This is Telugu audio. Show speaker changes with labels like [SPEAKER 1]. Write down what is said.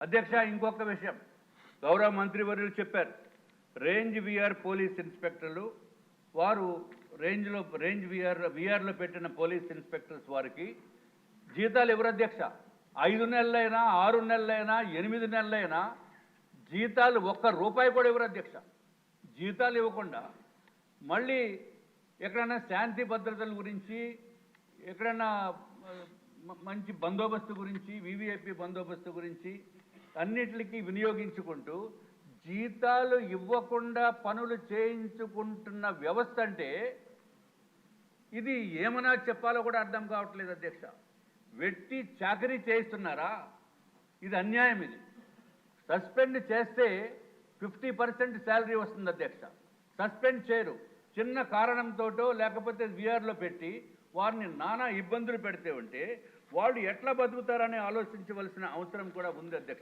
[SPEAKER 1] అధ్యక్ష, ఇంకొక విషయం గౌరవ మంత్రివర్యులు చెప్పారు. రేంజ్ విఆర్ పోలీస్ ఇన్స్పెక్టర్లు వారు రేంజ్ విఆర్లో పెట్టిన పోలీస్ ఇన్స్పెక్టర్స్ వారికి జీతాలు ఎవరు అధ్యక్ష? 5 నెలలైనా 6 నెలలైనా 8 నెలలైనా జీతాలు ₹1 కూడా ఎవరు అధ్యక్ష? జీతాలు ఇవ్వకుండా మళ్ళీ ఎక్కడైనా శాంతి భద్రతల గురించి, ఎక్కడైనా మంచి బందోబస్తు గురించి, వివిఐపి బందోబస్తు గురించి అన్నిటికీ వినియోగించుకుంటూ జీతాలు ఇవ్వకుండా పనులు చేయించుకుంటున్న వ్యవస్థ అంటే ఇది ఏమన్నా చెప్పాలో కూడా అర్థం కావట్లేదు అధ్యక్ష. వెట్టి చాకరీ చేయిస్తున్నారా? ఇది అన్యాయం. ఇది సస్పెండ్ చేస్తే 50% శాలరీ వస్తుంది అధ్యక్ష. సస్పెండ్ చేయరు. చిన్న కారణంతోటో లేకపోతే విఆర్లో పెట్టి వారిని నానా ఇబ్బందులు పెడితే ఉంటే వాళ్ళు ఎట్లా బతుకుతారని ఆలోచించవలసిన అవసరం కూడా ఉంది అధ్యక్ష.